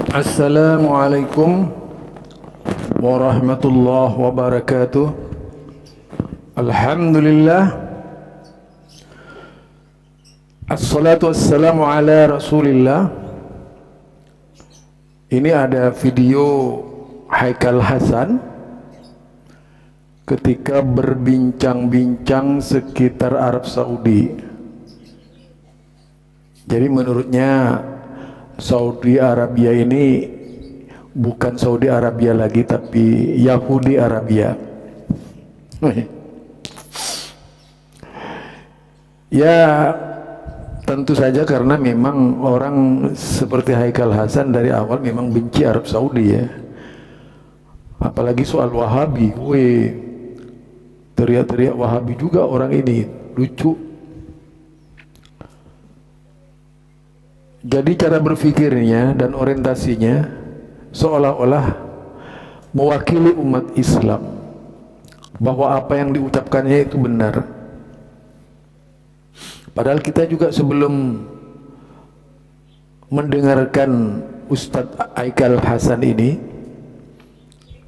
Assalamualaikum warahmatullahi wabarakatuh. Alhamdulillah. Assalatu wassalamu ala Rasulillah. Ini ada video Haikal Hasan ketika berbincang-bincang sekitar Arab Saudi. Jadi menurutnya Saudi Arabia ini bukan Saudi Arabia lagi, tapi Yahudi Arabia. Ya, tentu saja karena memang orang seperti Haikal Hasan dari awal memang benci Arab Saudi ya. Apalagi soal Wahabi, teriak-teriak Wahabi juga orang ini, lucu. Jadi cara berpikirnya dan orientasinya seolah-olah mewakili umat Islam, bahwa apa yang diucapkannya itu benar. Padahal kita juga sebelum mendengarkan Ustadz Haikal Hasan ini,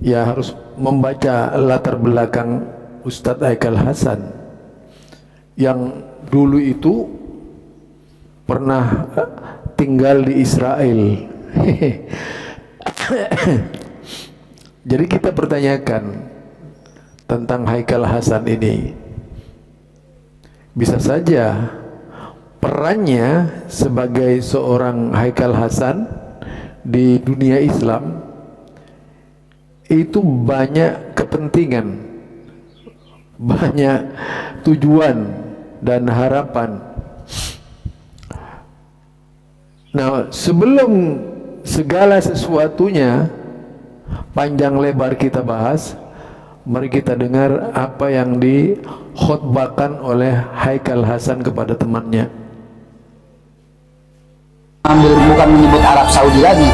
ya harus membaca latar belakang Ustadz Haikal Hasan yang dulu itu pernah tinggal di Israel. Jadi kita pertanyakan tentang Haikal Hasan ini. Bisa saja perannya sebagai seorang Haikal Hasan di dunia Islam itu banyak kepentingan, banyak tujuan dan harapan. Nah, sebelum segala sesuatunya panjang lebar kita bahas, mari kita dengar apa yang dikhotbahkan oleh Haikal Hasan kepada temannya. Bukan menyebut Arab Saudi lagi,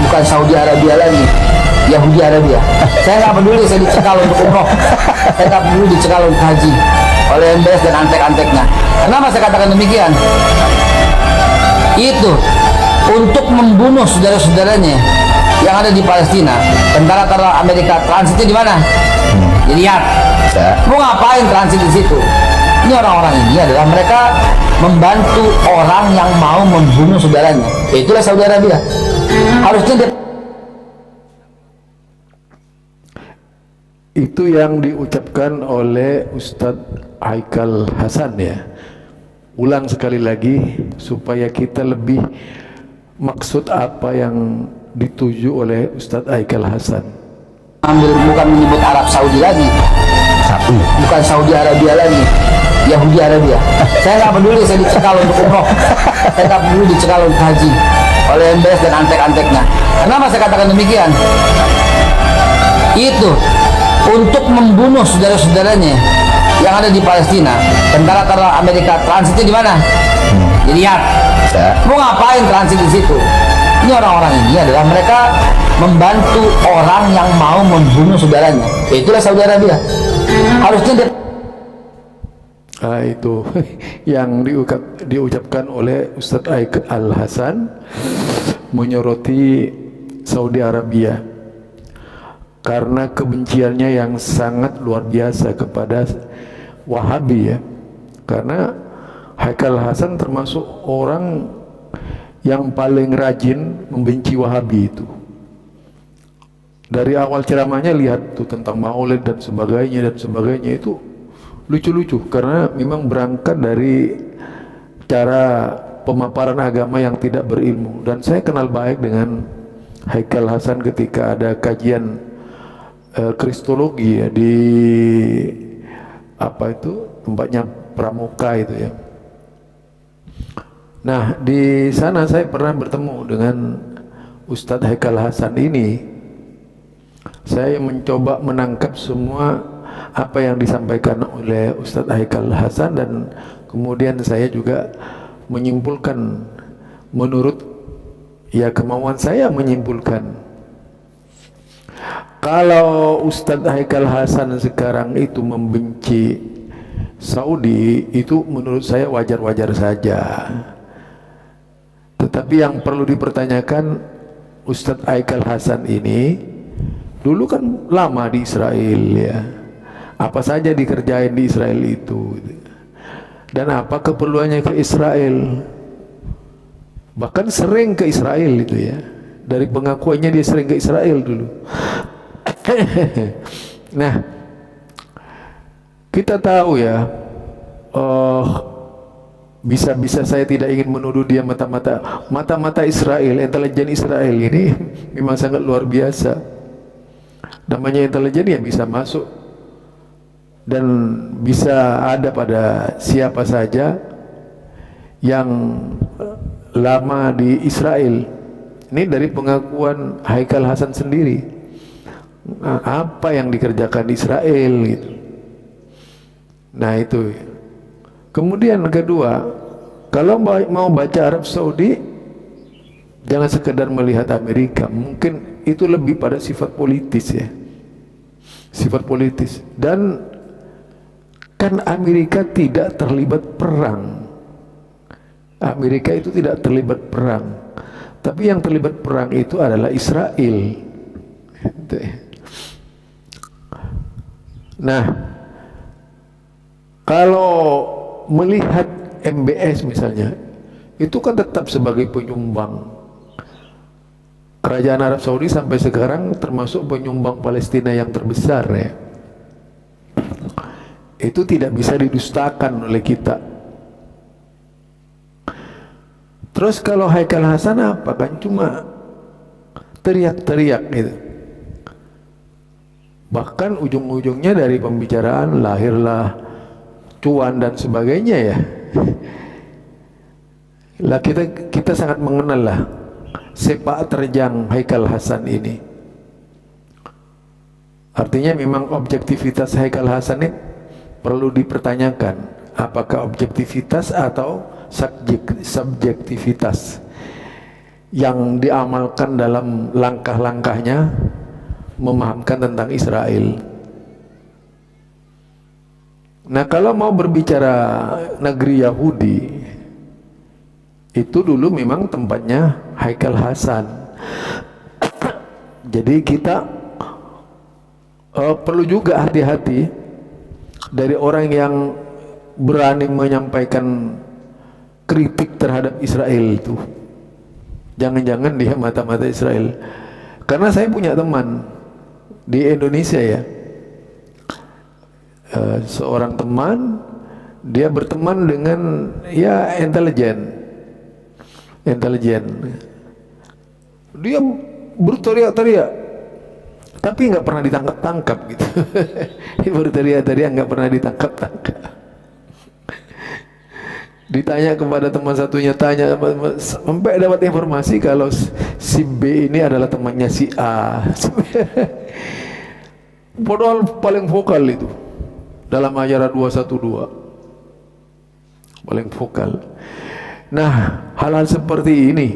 bukan Saudi Arabia lagi, Yahudi Arabia. Saya nggak peduli saya dicekal untuk umroh, saya nggak peduli dicekal untuk haji oleh MBS dan antek-anteknya. Kenapa saya katakan demikian? Itu untuk membunuh saudara-saudaranya yang ada di Palestina. Tentara Amerika transitnya di mana? Di Riyadh. Mau ngapain transit di situ? Ini orang-orang ini adalah mereka membantu orang yang mau membunuh saudaranya. Itulah Saudi Arabia. Harusnya dia... Itu yang diucapkan oleh Ustadz Haikal Hasan ya. Ulang sekali lagi supaya kita lebih maksud apa yang dituju oleh Ustadz Haikal Hasan. Bukan menyebut Arab Saudi lagi, bukan Saudi Arabia lagi, Yahudi Arabia. Saya nggak peduli saya dicekal untuk umroh, saya nggak peduli dicekal untuk haji oleh MBS dan antek-anteknya. Kenapa saya katakan demikian? Itu untuk membunuh saudara-saudaranya yang ada di Palestina. Tentara Amerika transitnya di mana? Di Riyadh. Mau ngapain transit di situ? Ini orang-orang ini adalah mereka membantu orang yang mau membunuh saudaranya. Itulah Saudi Arabia. Harusnya dia... Itu yang diucapkan oleh Ustadz Haikal Hasan menyoroti Saudi Arabia karena kebenciannya yang sangat luar biasa kepada Wahabi ya. Karena Haikal Hasan termasuk orang yang paling rajin membenci Wahabi itu. Dari awal ceramahnya lihat tuh tentang Maulid dan sebagainya itu lucu-lucu karena memang berangkat dari cara pemaparan agama yang tidak berilmu. Dan saya kenal baik dengan Haikal Hasan ketika ada kajian kristologi ya di apa itu tempatnya Pramuka itu ya. Nah, di sana saya pernah bertemu dengan Ustadz Haikal Hasan ini. Saya mencoba menangkap semua apa yang disampaikan oleh Ustadz Haikal Hasan dan kemudian saya juga menyimpulkan menurut ya kemauan saya menyimpulkan. Kalau Ustadz Haikal Hasan sekarang itu membenci Saudi, itu menurut saya wajar-wajar saja. Tetapi yang perlu dipertanyakan, Ustadz Haikal Hasan ini dulu kan lama di Israel ya. Apa saja dikerjain di Israel itu, dan apa keperluannya ke Israel. Bahkan sering ke Israel itu ya. Dari pengakuannya dia sering ke Israel dulu. Nah, kita tahu ya, bisa-bisa saya tidak ingin menuduh dia mata-mata Israel, intelijen Israel ini memang sangat luar biasa. Namanya intelijen ya bisa masuk dan bisa ada pada siapa saja yang lama di Israel. Ini dari pengakuan Haikal Hasan sendiri. Nah, apa yang dikerjakan di Israel gitu. Nah itu. Kemudian kedua, kalau mau baca Arab Saudi, jangan sekedar melihat Amerika. Mungkin itu lebih pada sifat politis ya. Sifat politis. Dan kan Amerika tidak terlibat perang. Amerika itu tidak terlibat perang. Tapi yang terlibat perang itu adalah Israel. Nah, kalau melihat MBS misalnya, itu kan tetap sebagai penyumbang. Kerajaan Arab Saudi sampai sekarang termasuk penyumbang Palestina yang terbesar ya. Itu tidak bisa didustakan oleh kita. Terus kalau Haikal Hasan apa kan cuma teriak-teriak gitu. Bahkan ujung-ujungnya dari pembicaraan lahirlah cuan dan sebagainya ya. Lah kita sangat mengenal lah sepak terjang Haikal Hasan ini. Artinya memang objektivitas Haikal Hasan ini perlu dipertanyakan, apakah objektivitas atau subjektivitas yang diamalkan dalam langkah-langkahnya memahamkan tentang Israel. Nah, kalau mau berbicara negeri Yahudi, itu dulu memang tempatnya Haikal Hasan. Jadi kita perlu juga hati-hati dari orang yang berani menyampaikan kritik terhadap Israel itu. Jangan-jangan dia mata-mata Israel. Karena saya punya teman di Indonesia ya, seorang teman, dia berteman dengan ya intelijen, dia berteriak-teriak tapi nggak pernah ditangkap-tangkap gitu. Dia berteriak-teriak nggak pernah ditangkap-tangkap. Ditanya kepada teman satunya, tanya sampai dapat informasi kalau si B ini adalah temannya si A. Padahal paling vokal itu dalam ajaran 212, paling vokal. Nah, hal-hal seperti ini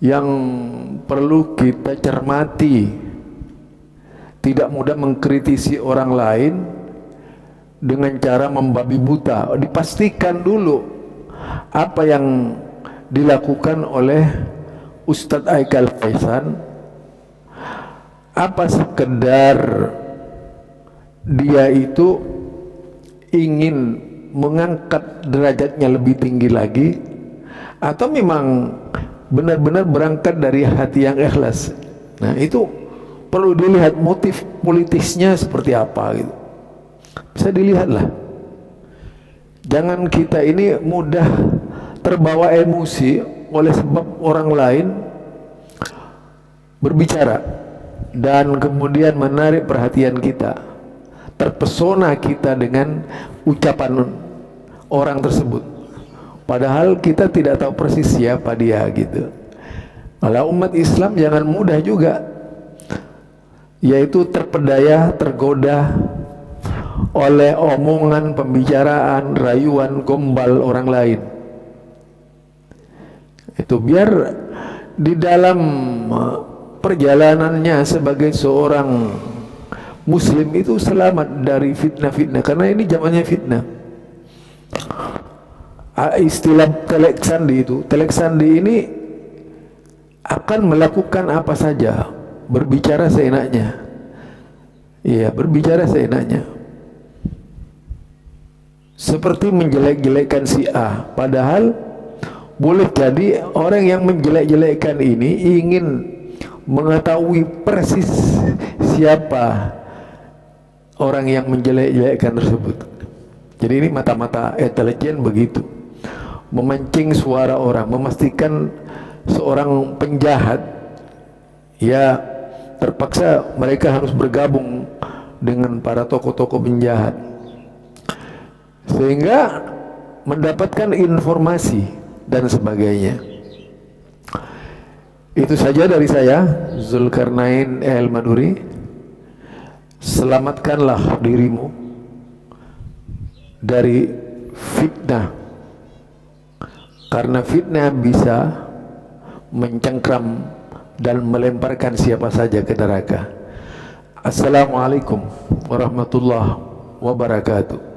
yang perlu kita cermati. Tidak mudah mengkritisi orang lain dengan cara membabi buta. Dipastikan dulu apa yang dilakukan oleh Ustadz Haikal Hasan, apa sekedar dia itu ingin mengangkat derajatnya lebih tinggi lagi, atau memang benar-benar berangkat dari hati yang ikhlas. Nah, itu perlu dilihat motif politisnya seperti apa gitu. Bisa dilihatlah. Jangan kita ini mudah terbawa emosi oleh sebab orang lain berbicara dan kemudian menarik perhatian kita. Terpesona kita dengan ucapan orang tersebut. Padahal kita tidak tahu persis siapa dia gitu. Kalau umat Islam jangan mudah juga, yaitu terpedaya, tergoda oleh omongan, pembicaraan, rayuan, gombal orang lain. Itu biar di dalam perjalanannya sebagai seorang Muslim itu selamat dari fitnah-fitnah, karena ini zamannya fitnah. Istilah telek sandi itu, telek sandi ini akan melakukan apa saja, berbicara seenaknya. Iya, berbicara seenaknya. Seperti menjelek-jelekkan si A, padahal boleh jadi orang yang menjelek-jelekkan ini ingin mengetahui persis siapa orang yang menjelek-jelekkan tersebut. Jadi ini mata-mata intelijen begitu, memancing suara orang, memastikan seorang penjahat ya terpaksa mereka harus bergabung dengan para tokoh-tokoh penjahat sehingga mendapatkan informasi dan sebagainya. Itu saja dari saya, Zulkarnain El-Maduri. Selamatkanlah dirimu dari fitnah, karena fitnah bisa mencengkram dan melemparkan siapa saja ke neraka. Assalamualaikum warahmatullahi wabarakatuh.